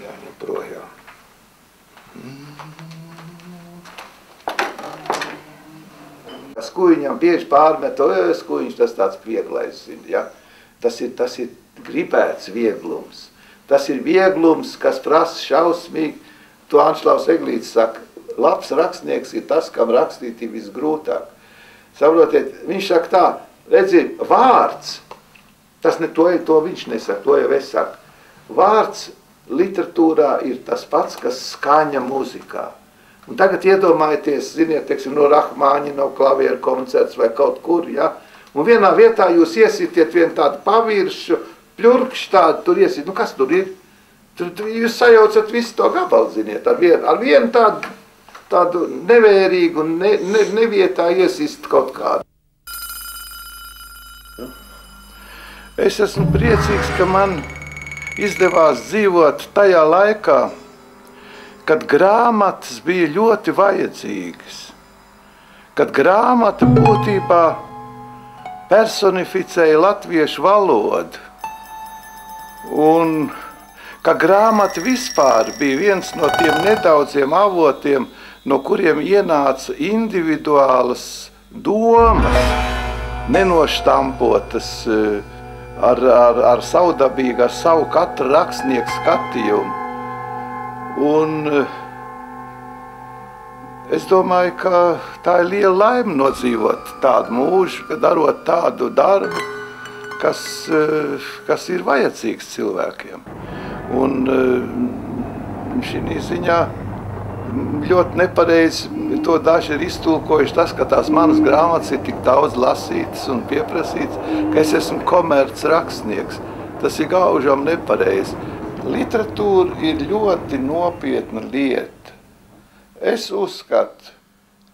jāņem projām. Skuiņam bieži pārmet, skuiņš tas tāds vieglais, ja? Tas ir gribēts vieglums. Tas ir vieglums, kas prasa šausmīgi. To Anšlaus Eglītis saka, labs rakstnieks ir tas, kam rakstīt ir visgrūtāk. Saprotiet, viņš saka tā, redzi, vārds, tas ne to viņš nesaka, to jau es saku. Vārds literatūrā ir tas pats, kas skaņa muzikā. Un tagad iedomājieties, ziniet, teiksim, no Rahmāņa, no klavieru koncerts vai kaut kur, ja? Un vienā vietā jūs iesitiet vienu tādu paviršu, pļurkšķi tādu, tur iesit, nu kas tur ir? Tur jūs sajaucat visu to gabalu, ziniet, ar vienu tādu nevērīgu, nevietā iesist kaut kādu. Es esmu priecīgs, ka man izdevās dzīvot tajā laikā, kad grāmatas bija ļoti vajadzīgas, kad grāmata būtībā personificēja latviešu valodu, un ka grāmata vispār bija viens no tiem nedaudziem avotiem, no kuriem ienāca individuālas domas, nenoštampotas ar savdabīgu, ar savu katra rakstnieku skatījumu. Un es domāju, ka tā ir liela laime nodzīvot tādu mūžu, darot tādu darbu, kas ir vajadzīgs cilvēkiem. Un šī ziņā ļoti nepareizi to daži ir iztulkojuši tas, ka tās manas grāmatas ir tik daudz lasītas un pieprasītas, ka es esmu komerc rakstnieks. Tas ir gaužam nepareizi. Literatūra ir ļoti nopietna lieta. Es uzskatu,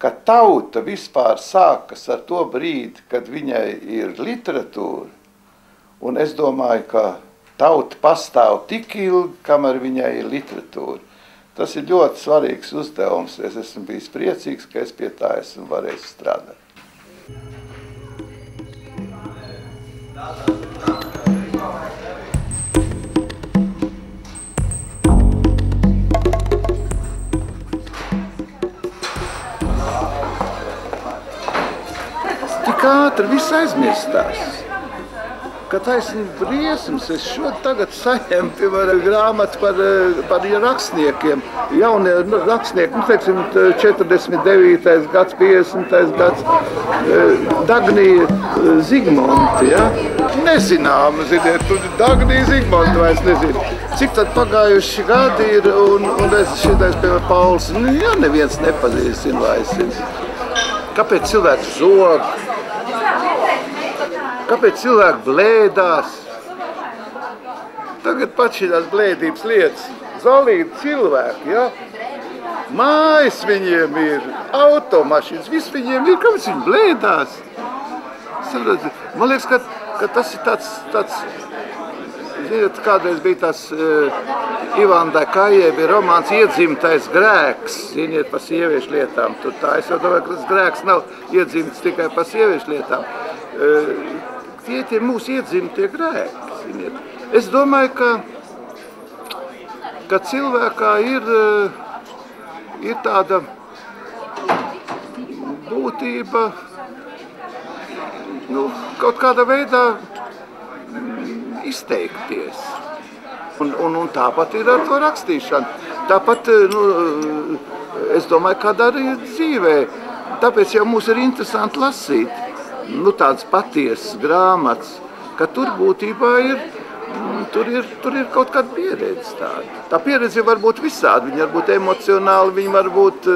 ka tauta vispār sākas ar to brīdi, kad viņai ir literatūra, un es domāju, ka tauta pastāv tik ilgi, kamēr viņai ir literatūra. Tas ir ļoti svarīgs uzdevums. Es esmu bijis priecīgs, ka es pie tā esmu varējis strādāt. Tik ātri viss aizmirstās. Kad taisni briesmas, es tagad saņemu, piemēram, grāmatu par rakstniekiem. Jaunie rakstnieki, nu, teiksim, 49. gads, 50. gads, Dagnija Zigmonti, ja? Nezinām, ziniet, Dagnija Zigmonti vairs nezinu. Cik tad pagājuši gadi ir, un es šitais, piemēram, Pauls, nu, ja neviens nepazīst, zinu, vai es zinu. Kāpēc cilvēks zog? Kāpēc cilvēki blēdās? Tagad pat šīs blēdības lietas. Zolīti cilvēki, ja? Mājas viņiem ir, automašīnas, viss viņiem ir, kāpēc viņi blēdās? Man liekas, ka tas ir tāds ziniet, kādreiz bija tas Ivandai Kājai bija romāns Iedzimtais grēks, ziniet, par sieviešu lietām. Tur tā, es jau domāju, ka tas grēks nav iedzimts tikai par sieviešu lietām. Tie mūsu iedzimtie grēki, ziniet. Es domāju, ka cilvēkā ir tāda būtība, nu, kaut kādā veidā izteikties. Un tāpat ir ar to rakstīšanu. Tāpat, nu, es domāju, kāda arī dzīvē. Tāpēc jau mums ir interesanti lasīt. Nu, tādas patiesas grāmatas, ka tur būtībā tur ir kaut kāda pieredze tāda. Tā pieredze var būt visādi, viņa var būt emocionāli, viņa var būt,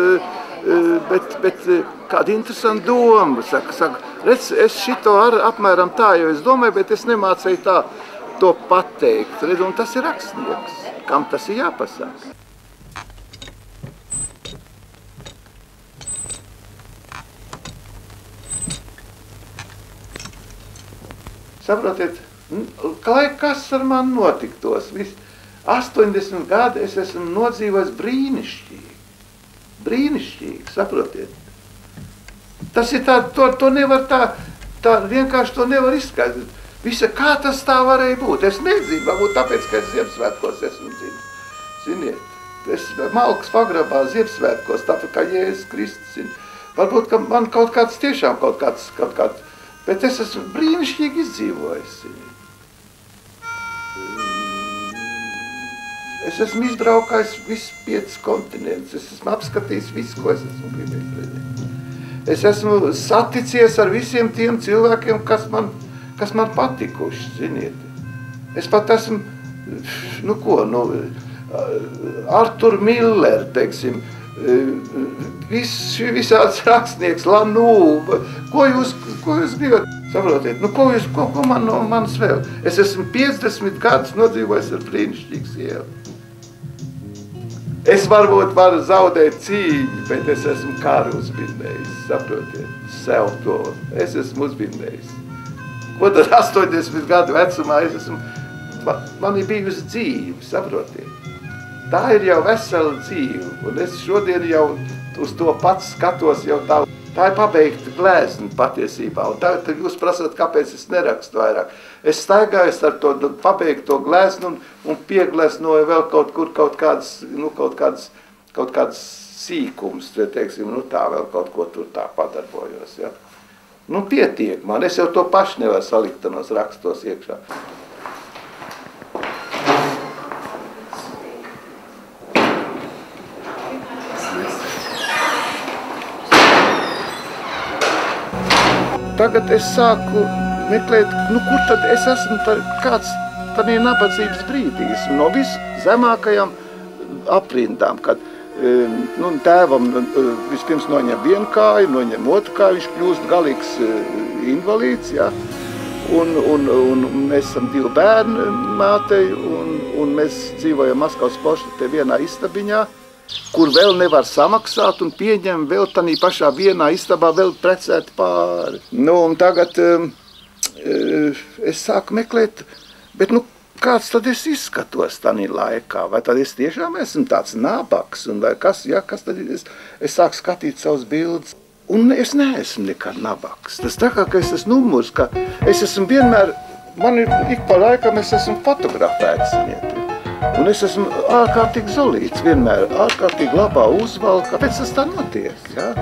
bet kāda interesanta doma. Saka, redz, es šito apmēram tā, jo es domāju, bet es nemācēju tā to pateikt. Redz, un tas ir rakstnieks, kam tas ir jāpasaka. Saprotiet, lai kas ar mani notiktos, 80 gadi es esmu nodzīvojis brīnišķīgi. Brīnišķīgi, saprotiet. Tas ir tā, to nevar tā vienkārši to nevar izskaidrot. Visa, kā tas tā varēja būt? Es nezinu, varbūt tāpēc, ka es Ziemassvētkos esmu dzimis. ziniet. Es malkas pagrabā Ziemassvētkos, tāpēc kā Jēzus Kristus, zini. Varbūt, ka man kaut kāds tiešām kaut kāds, bet es esmu brīnišķīgi izdzīvojis, zini. Es esmu izbraukājis visus 5 kontinentus, es esmu apskatījis visu, ko es esmu gribējis redzēt. Es esmu saticies ar visiem tiem cilvēkiem, kas man patikuši, ziniet. Es pat esmu, Artur Miller, teiksim, visāds rakstnieks, Lanū, ko jūs gribat? Saprotiet, ko man no manis vēl? Es esmu 50 gadus nodzīvojis ar brīnišķīgu sievu. Es varbūt varu zaudēt cīņu, bet es esmu karu uzvinnējis, saprotiet, sev to. Es esmu uzvinnējis. Ko tad 80 gadu vecumā man ir bijusi dzīve, saprotiet. Tā ir jau vesela dzīve, un es šodien jau uz to pats skatos jau tā. Tā ir pabeigta glēzna patiesībā, un tagad jūs prasat, kāpēc es nerakstu vairāk. Es staigājos ar to pabeigto glēznu un piegleznoju vēl kaut kādas sīkums, teiksim, tā vēl kaut ko tur tā padarbojos, ja. Pietiek man, es jau to paši nevaru salikt tanos rakstos iekšā. Tagad es sāku meklēt, kur tad es esmu kāds tādā nabadzības brīdī. Esmu no viszemākajām aprindām, kad tēvam vispirms noņem vienu kāju, noņem otru kāju, viņš kļūst galīgs invalīds, ja? Un mēs esam 2 bērni mātei, un mēs dzīvojam Maskavas poštatē vienā istabiņā, kur vēl nevar samaksāt un pieņem vēl tanī pašā vienā istabā vēl precēti pāri. Un tagad es sāku meklēt, bet kāds tad es izskatos tanī laikā? Vai tad es tiešām esmu tāds nabaks? Vai kas tad ir? Es sāku skatīt savus bildes. Un es neesmu nekad nabaks. Tas trakākais tas numurs, ka es esmu vienmēr, man ir ik pa laikam es esmu fotografēts. Un es esmu ārkārtīgi zolīts, vienmēr ārkārtīgi labā uzvalka. Kāpēc tas tā notiek? Ja?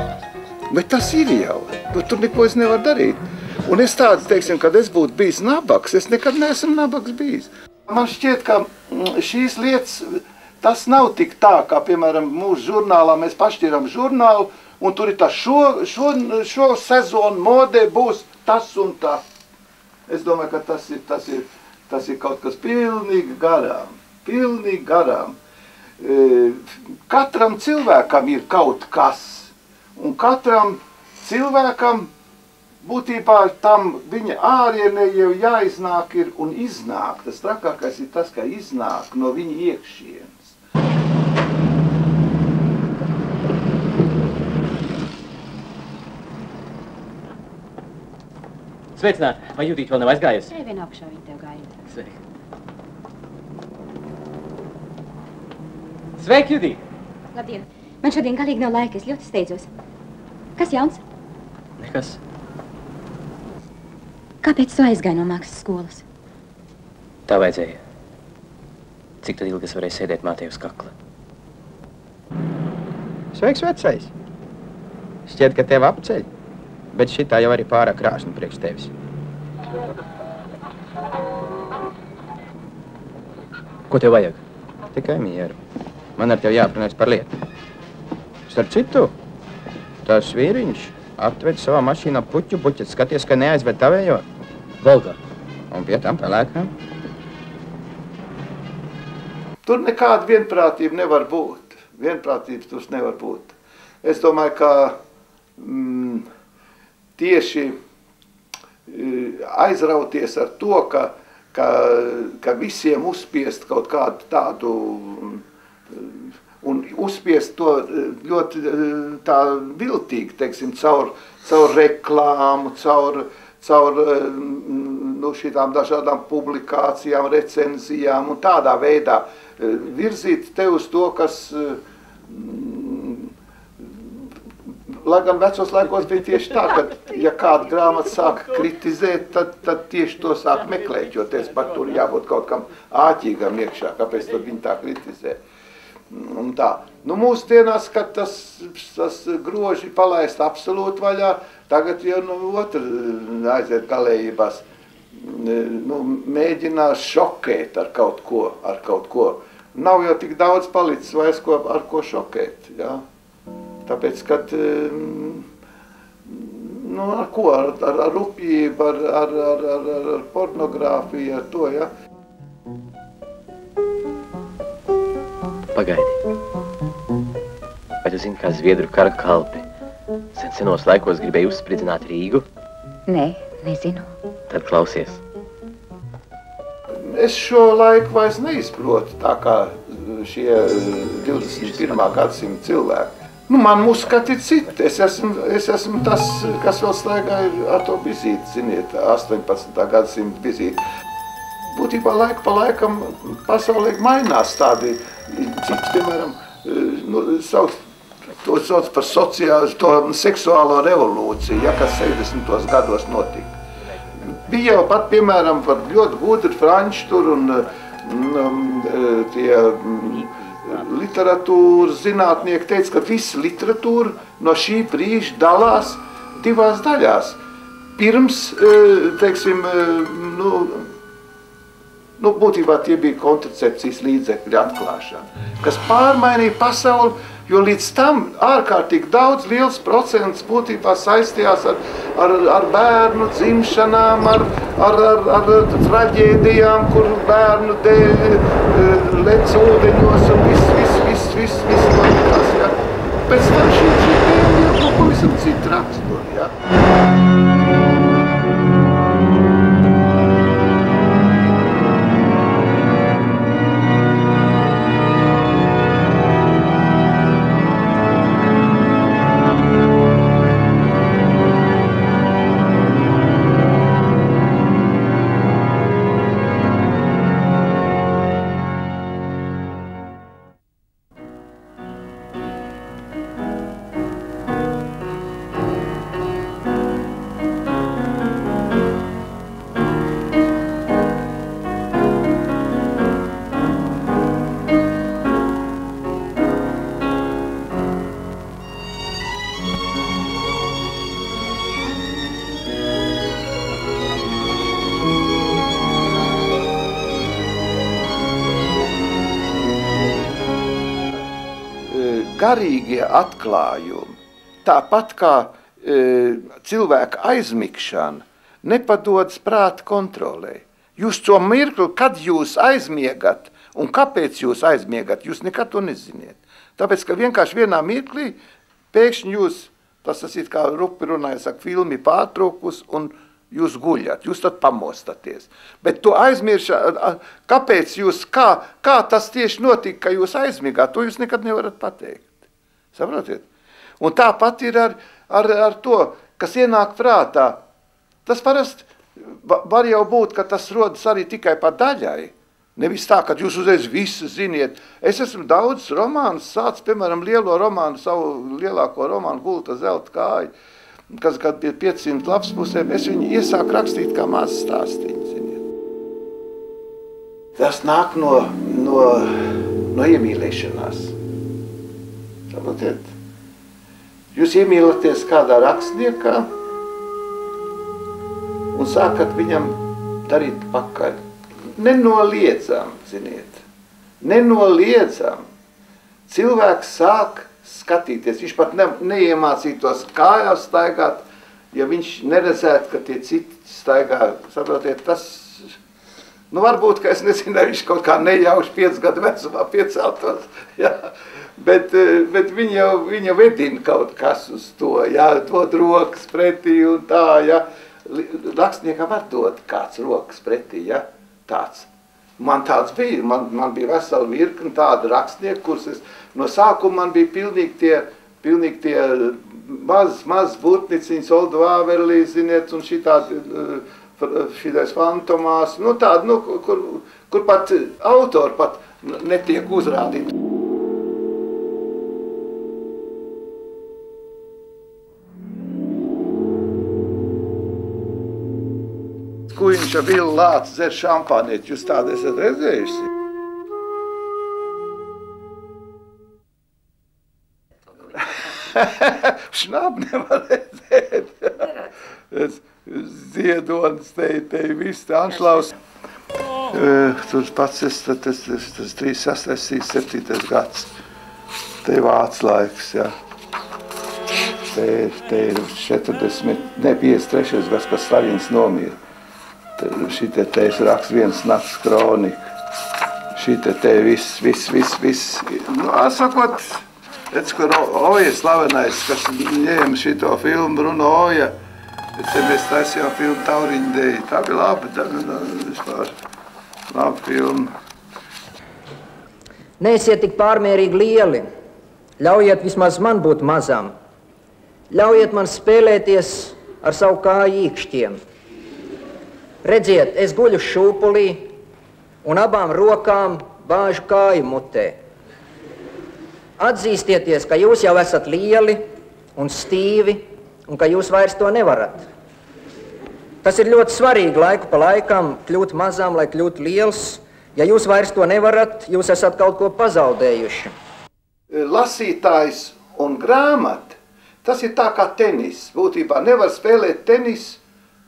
Bet tas ir jau, tur neko es nevaru darīt. Un es tāds, teiksim, kad es būtu bijis nabaks, es nekad neesmu nabaks bijis. Man šķiet, ka šīs lietas, tas nav tik tā, kā, piemēram, mūsu žurnālā mēs pašķiram žurnālu, un tur ir tā šo sezonu modē būs tas un tā. Es domāju, ka tas ir kaut kas pilnīgi garām. Pilnīgi garām. Katram cilvēkam ir kaut kas, un katram cilvēkam būtībā tam viņa ārienē jau jāiznāk ir un iznāk. Tas trakākais ir tas, ka iznāk no viņa iekšienes. Sveicināt! Vai Judīte vēl nav aizgājusi? Nē, vien augšā viņa tev gaida. Sveiki! Sveiki, Judīte! Labdien! Man šodien galīgi nav laika, es ļoti steidzos. Kas jauns? Nekas. Kāpēc tu aizgāji no mākslas skolas? Tā vajadzēja. Cik tad ilgi es varēju sēdēt mātei uz kakla? Sveiks, vecais! Šķiet, ka tev apceļ, bet šitā jau arī pārāk krāšņa priekš tevis. Ko tev vajag? Tikai mieru. Man ar tev jāprunājas par lietu. Starp citu, tas vīriņš atved savā mašīnā puķu buķet. Skaties, ka neaizved tavējo. Volgā. Un pie tam pelēkām. Tur nekāda vienprātība nevar būt. Vienprātības tur nevar būt. Es domāju, ka tieši aizrauties ar to, ka visiem uzspiest kaut kādu tādu un uzspiest to ļoti tā viltīgi, teiksim, caur reklāmu, caur šitām dažādām publikācijām, recenzijām un tādā veidā virzīt te uz to, kas, lai gan vecos laikos bija tieši tā, ka, ja kāda grāmata sāka kritizēt, tad tieši to sāk meklēt, jo par tur jābūt kaut kam āķīgam iekšā, kāpēc tad viņi tā kritizē. un tā. Nu, mūsdienās, kad tas groži palaist absolūti vaļā, tagad jau aiziet galējībās, mēģinās šokēt ar kaut ko. Nav jau tik daudz palicis vairs, ar ko šokēt, jā. Tāpēc, kad, ar ko, ar rupjību, ar pornogrāfiju, ar to, jā. Pagaidi. Vai tu zini, kā Zviedru kara kalpi senos laikos gribēja uzspridzināt Rīgu? Nē, nezinu. Tad klausies. Es šo laiku vairs neizprotu, tā kā šie 21. gadsimta cilvēki. Man uzskati ir citi. Es esmu tas, kas vēl staigāja ar to vizīti, ziniet, 18. gadsimta vizīti. Būtībā laiku pa laikam pasaulē mainās tādi, cits, piemēram, to sauc par seksuālo revolūciju, ja, kas 60. gados notika. Bija jau pat, piemēram, ļoti gudri franči tur un tie literatūras zinātnieki teica, ka visa literatūra no šī brīža dalās divās daļās. Pirms, teiksim, būtībā tie bija kontracepcijas līdzekļu atklāšana, kas pārmainīja pasauli, jo līdz tam ārkārtīgi daudz liels procents būtībā saistījās ar bērnu dzimšanām, ar traģēdijām, kur bērnu dēļ lec ūdeņos un viss notikās, ja. Pēc tam šī tēma jau pavisam citu raksturu, ja. Garīgie atklājumi, tāpat kā cilvēka aizmigšana, nepadodas prāta kontrolē. Jūs to mirkli, kad jūs aizmiegat, un kāpēc jūs aizmiegat, jūs nekad to neziniet. Tāpēc, ka vienkārši vienā mirklī pēkšņi jūs, tas ir kā rupi runāja, saka, filmi pārtraukus, un jūs guļat, jūs tad pamostaties. Bet to aizmiršana, kāpēc jūs, kā tas tieši notika, ka jūs aizmigāt, to jūs nekad nevarat pateikt. Saprotiet? Un tāpat ir ar to, kas ienāk prātā. Tas parasti var jau būt, ka tas rodas arī tikai pa daļai. Nevis tā, ka jūs uzreiz visu ziniet. Es esmu daudz romānus sācis, piemēram, savu lielāko romānu Gulta zelta kāja, kas kad bija 500 lapspusēm, es viņu iesāku rakstīt kā mazs stāstīņu, ziniet. Tas nāk no iemīlēšanās. Saprotiet? Jūs iemīlaties kādā rakstniekā un sākat viņam darīt pakaļ. Nenoliedzam, ziniet, nenoliedzam. Cilvēks sāk skatīties, viņš pat neiemācītos kājās staigāt, ja viņš neredzētu, ka tie citi staigā, saprotiet, tas, varbūt, ka es nezinu, viņš kaut kā nejauši 5 gadu vecumā pieceltos, jā, bet viņa vedina kaut kas uz to, jā, dod rokas pretī un tā, jā, rakstniekam var dot kāds rokas pretī, jā, tāds. Man tāds bija, man bija vesela virkni tāda rakstnieki, kurus es no sākuma man bija pilnīgi tie maz burtniciņas, Oldu Vāverlī, ziniet, un šitais Fantomās, tādi, kur pat autori pat netiek uzrādīti. Kuiņša Vila Lācis dzer šampānieti, jūs tādu esat redzējusi? Šnabu nevar redzēt. Ziedonis, te viss, te Anšlaus. Tur pats tas 36, 37 gads. Te ir vācu laiks, jā. Te ir 53. gads, kad Staļins nomira. Šitie te ir raksts viens nakts kronika. Šitie te viss. Nu, sakot, redz, kur Oja slavenais, kas ņēma šito filmu, Bruno Oja. Te mēs taisījām filmu Tauriņu dēļ. Tā bija laba, vispār. Laba filma. Neesiet tik pārmērīgi lieli. Ļaujiet vismaz man būt mazam. Ļaujiet man spēlēties ar savu kāju īkšķiem. Redziet, es guļu šūpulī un abām rokām bāžu kāju mutē. Atzīstieties, ka jūs jau esat lieli un stīvi un ka jūs vairs to nevarat. Tas ir ļoti svarīgi laiku pa laikam kļūt mazam, lai kļūtu liels. Ja jūs vairs to nevarat, jūs esat kaut ko pazaudējuši. Lasītājs un grāmata, tas ir tā kā tenis. Būtībā nevar spēlēt tenis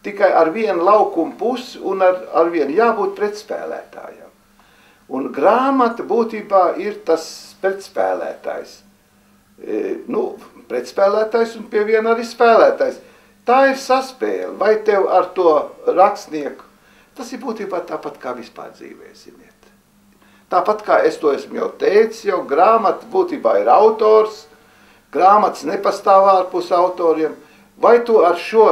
tikai ar vienu laukumu pusi un ar vienu jābūt pretspēlētājam. Un grāmata būtībā ir tas pretspēlētājs. Pretspēlētājs un pie viena arī spēlētājs. Tā ir saspēle. Vai tev ar to rakstnieku? Tas ir būtībā tāpat kā vispār dzīvē, ziniet. Tāpat kā es to esmu jau teicis, jau grāmata būtībā ir autors, grāmatas nepastāv ārpus autoriem. Vai tu ar šo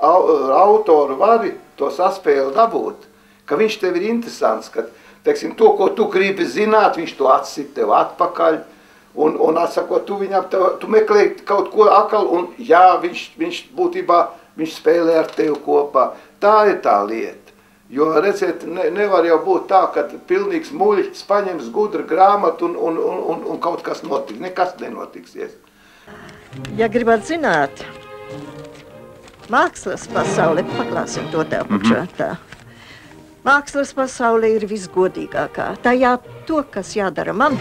autoru vari to saspēli dabūt, ka viņš tev ir interesants, ka, teiksim, to, ko tu gribi zināt, viņš to atsit tev atpakaļ, un atsakot, tu meklē kaut ko akal, un jā, viņš būtībā, viņš spēlē ar tevi kopā. Tā ir tā lieta. Jo, redziet, nevar jau būt tā, ka pilnīgs muļķis paņems gudru grāmatu un kaut kas notiks. Nekas nenotiksies. Ja gribat zināt, mākslas pasaule, paklāsim to tā pačā. Mākslas pasaule ir visgodīgākā. Tajā to, kas jādara man,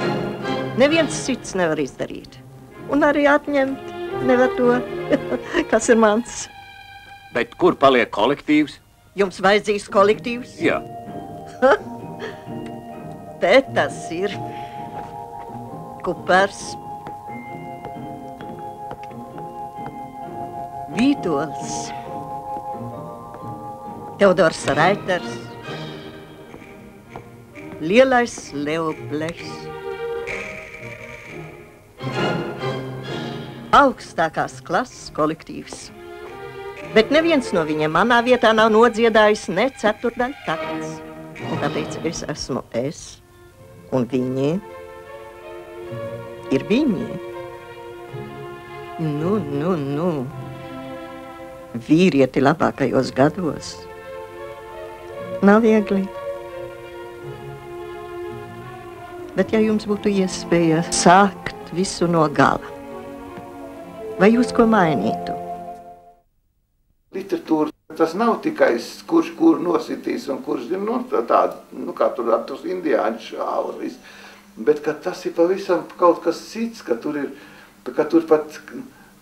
neviens cits nevar izdarīt. Un arī atņemt nevar to, kas ir mans. Bet kur paliek kolektīvs? Jums vajadzīgs kolektīvs? Jā. Te tas ir Kupers, Vītols, Teodors Raiters, Lielais Leoplešs, augstākās klases kolektīvs. Bet neviens no viņiem manā vietā nav nodziedājis ne ceturdaļu takts. Un tāpēc es esmu es, un viņi ir viņi. Nu. Vīrieti labākajos gados. Nav viegli. Bet ja jums būtu iespēja sākt visu no gala, vai jūs ko mainītu? Literatūra, tas nav tikai kurš kur nositīs un kurš, kā tur ar tos indiāņu šāva un viss, bet ka tas ir pavisam kaut kas cits, ka tur pat,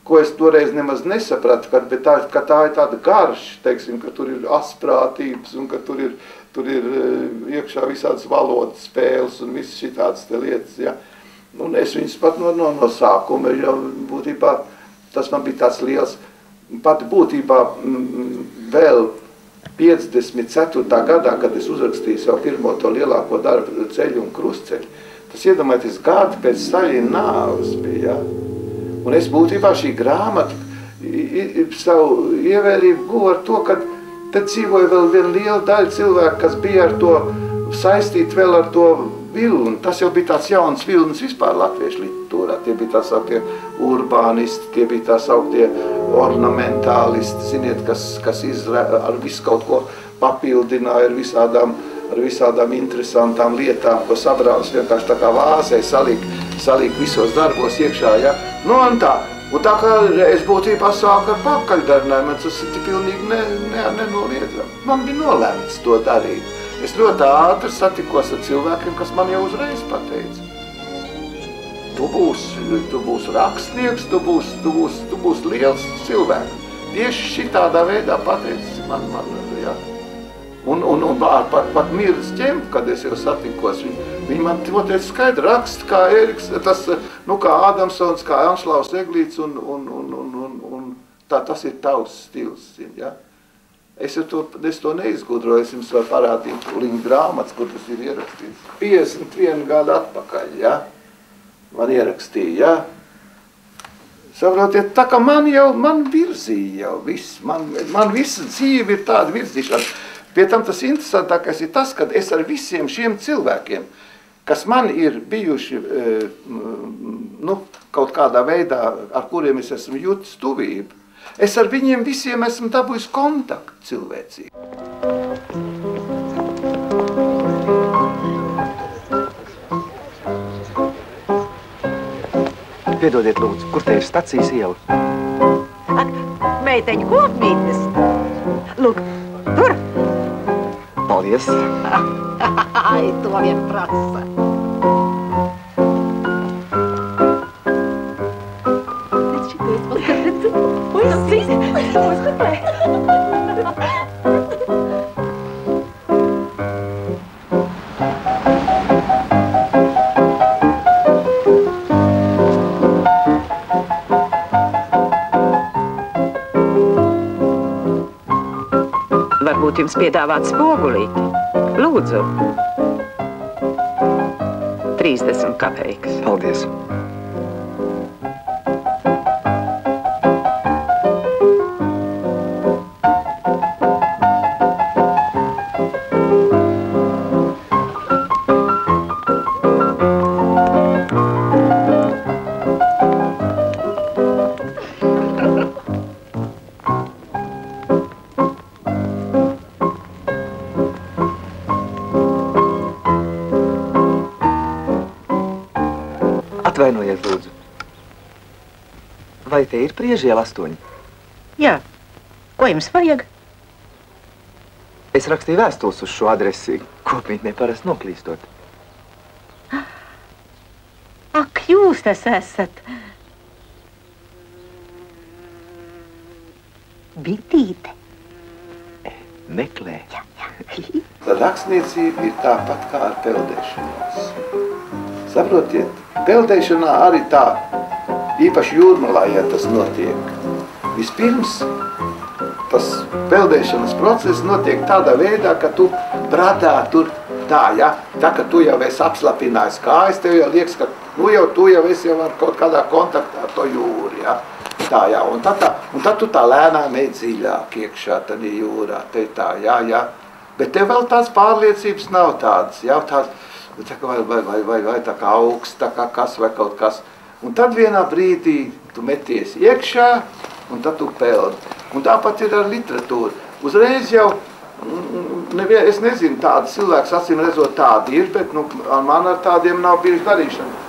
ko es toreiz nemaz nesapratu, ka tā ir tāda garša, teiksim, ka tur ir asprātības un ka tur ir iekšā visādas valodas spēles un visas šitādas te lietas, ja. Un es viņas pat no sākuma, jo būtībā tas man bija tāds liels. Pat būtībā vēl 54. gadā, kad es uzrakstīju savu pirmo to lielāko darbu ceļu un krustceļu, tas iedomājieties gadu pēc Staļina nāves bija, ja? Un es būtībā šī grāmata savu ievērību guvu ar to, ka te dzīvoja vēl viena liela daļa cilvēku, kas bija ar to saistīt vēl ar to vilni. Tas jau bija tāds jauns vilnis vispār latviešu literatūrā. Tie bija tā sauktie urbānisti, tie bija tā sauktie ornamentālisti, ziniet, kas ar visu kaut ko papildināja ar visādām interesantām lietām, ko sabrāvis vienkārši tā kā vāzē salīk visos darbos iekšā, ja? Nu, un tā kā es būtībā sāku ar pakaļdarinājumu, tas ir pilnīgi nenoliedzami. Man bija nolēmts to darīt. Es ļoti ātri satikos ar cilvēkiem, kas man jau uzreiz pateica. Tu būsi rakstnieks, tu būsi liels cilvēks. Tieši šitādā veidā pateicis man, ja. Un pat Miras ķempa, kad es jau satikos, viņi man teica skaidri raksta, kā Eriks, tas, kā Ādamsons, kā Anšlaus Eglīts, un tas ir tavs stils, ja. Es to neizgudroju, es jums varu parādīt Liņa grāmatas, kur tas ir ierakstīts. 51 gadu atpakaļ, ja, man ierakstīja, ja. Saprotiet, tā kā man virzīja jau viss, man visa dzīve ir tāda virzīšana. Pie tam tas interesantākais ir tas, ka es ar visiem šiem cilvēkiem, kas man ir bijuši kaut kādā veidā, ar kuriem es esmu jutis tuvību, es ar viņiem visiem esmu dabūjis kontaktu cilvēcīgi. Piedodiet, lūdzu, kur te ir stacijas iela? Ak, meiteņu kopmītnes. Lūk, tur. Paldies. Ai, to vien prasa. Varbūt jums piedāvāt spogulīti. Lūdzu. 30 kapeikas. Paldies. Atvainojiet, lūdzu. Vai te ir Priežiela 8? Jā. Ko jums vajag? Es rakstīju vēstules uz šo adresi, kopmītnē parasti noklīstot. Ak, jūs tas esat. Bitīte. Meklē. Rakstniecība ir tāpat kā ar peldēšanos. Saprotiet, peldēšanā arī tā, īpaši jūrmalā, ja tas notiek. Vispirms tas peldēšanas process notiek tādā veidā, ka tu bradā tur tā, ja, tā, ka tu jau esi apslapinājis kājas, tev jau liekas, ka tu jau esi jau ar kaut kādā kontaktā ar to jūru, ja. Tā, jā, un tad tu tā lēnām ej dziļāk iekšā tad jūrā, te tā, jā. Bet tev vēl tās pārliecības nav tādas, jā, tās, vai tā kā augsts, tā kā kas vai kaut kas. Un tad vienā brīdī tu meties iekšā, un tad tu peldi. Un tāpat ir ar literatūru. Uzreiz jau, es nezinu, tādi cilvēks acīm redzot tādi ir, bet man ar tādiem nav bijuši darīšana.